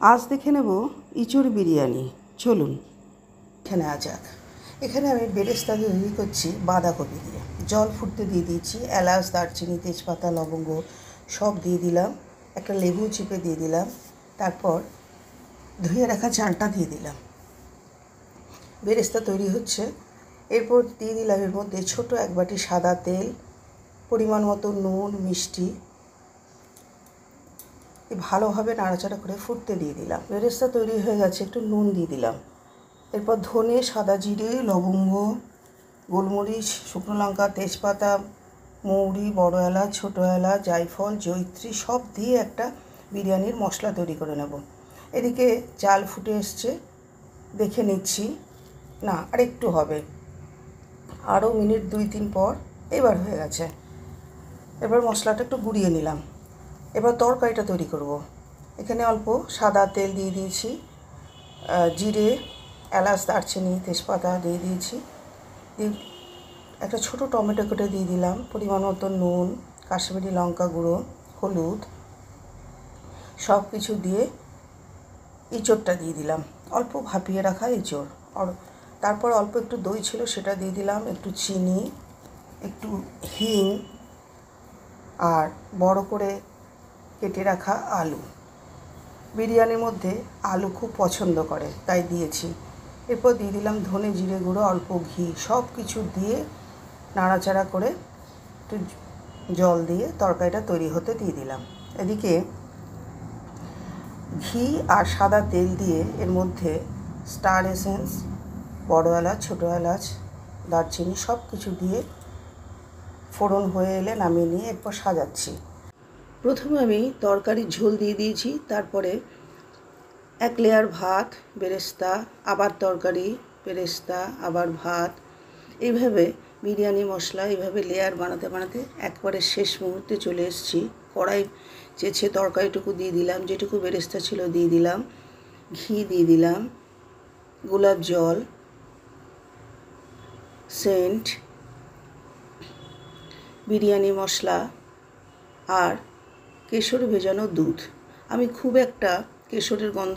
আজ দেখে নেব ইঁচড় বিরিয়ানি। চলুন এখানে যাক। এখানে আমি বেরেস্তা তৈরি করছি বাঁধাকপি দিয়ে। জল ফুটতে দিয়ে দিয়েছি, এলাচ, দারচিনি, তেজপাতা, লবঙ্গ সব দিয়ে দিলাম, একটা লেবু চিপে দিয়ে দিলাম, তারপর ধুয়ে রাখা চালটা দিয়ে দিলাম। বেরেস্তা তৈরি হচ্ছে। এরপর দিয়ে দিলাম এর মধ্যে ছোট এক বাটি সাদা তেল, পরিমাণ মতো নুন, মিষ্টি, ভালোভাবে নাড়াচাড়া করে ফুটতে দিয়ে দিলাম। বেরেস্তা তৈরি হয়ে গেছে, একটু নুন দিয়ে দিলাম। এরপর ধনে, সাদা জিরে, লবঙ্গ, গোলমরিচ, শুকনো লঙ্কা, তেজপাতা, মৌরি, বড় এলাচ, ছোটো এলাচ, জায়ফল, জয়িত্রী সব দিয়ে একটা বিরিয়ানির মশলা তৈরি করে নেব। এদিকে চাল ফুটে এসছে, দেখে নিচ্ছি, না আর একটু হবে, আরও মিনিট 2-3 পর এবার হয়ে গেছে। এবার মশলাটা একটু গুঁড়িয়ে নিলাম। এবার তরকারিটা তৈরি করব। এখানে অল্প সাদা তেল দিয়ে দিয়েছি, জিরে, এলাচ, দারচিনি, তেজপাতা দিয়ে দিয়েছি, একটা ছোটো টমেটো কেটে দিয়ে দিলাম, পরিমাণ মতো নুন, কাশ্মীরি লঙ্কা গুঁড়ো, হলুদ সব কিছু দিয়ে ইঁচড়টা দিয়ে দিলাম, অল্প ভাপিয়ে রাখা ইঁচড়। তারপর অল্প একটু দই ছিল সেটা দিয়ে দিলাম, একটু চিনি, একটু হিং, আর বড় করে কেটে রাখা আলু। বিরিয়ানির মধ্যে আলু খুব পছন্দ করে তাই দিয়েছি। এরপর দিয়ে দিলাম ধনে জিরে গুঁড়ো, অল্প ঘি, সব কিছু দিয়ে নাড়াচাড়া করে একটু জল দিয়ে তরকারিটা তৈরি হতে দিয়ে দিলাম। এদিকে ঘি আর সাদা তেল দিয়ে এর মধ্যে স্টার এসেন্স, বড় এলাচ, ছোটো এলাচ, দারচিনি সব কিছু দিয়ে ফোড়ন হয়ে এলে নামিয়ে নিয়ে এরপর সাজাচ্ছি। প্রথমে আমি তরকারির ঝোল দিয়ে দিয়েছি, তারপরে এক লেয়ার ভাত, বেরেস্তা, আবার তরকারি, বেরেস্তা, আবার ভাত, এইভাবে বিরিয়ানি মশলা এইভাবে লেয়ার বানাতে বানাতে একবারে শেষ মুহূর্তে চলে এসেছি। কড়াই চেঁচে তরকারিটুকু দিয়ে দিলাম, যেটুকু বেরেস্তা ছিল দিয়ে দিলাম, ঘি দিয়ে দিলাম, গোলাপ জল, সেন্ট, বিরিয়ানি মশলা আর কেশর ভেজানো দুধ। আমি খুব একটা কেশরের গন্ধ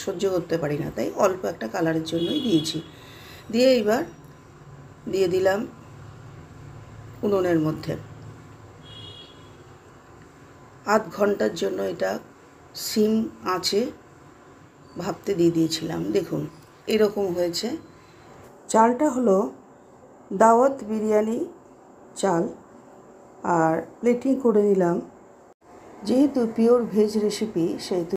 সহ্য করতে পারি না, তাই অল্প একটা কালারের জন্যই দিয়েছি। দিয়ে এবার দিয়ে দিলাম উনুনের মধ্যে। আধ ঘন্টার জন্য এটা সিম আঁচে ভাপতে দিয়ে দিয়েছিলাম। দেখুন এরকম হয়েছে। চালটা হলো দাওয়াত বিরিয়ানি চাল, আর প্লেটিং করে নিলাম। যেহেতু পিওর ভেজ রেসিপি সেহেতু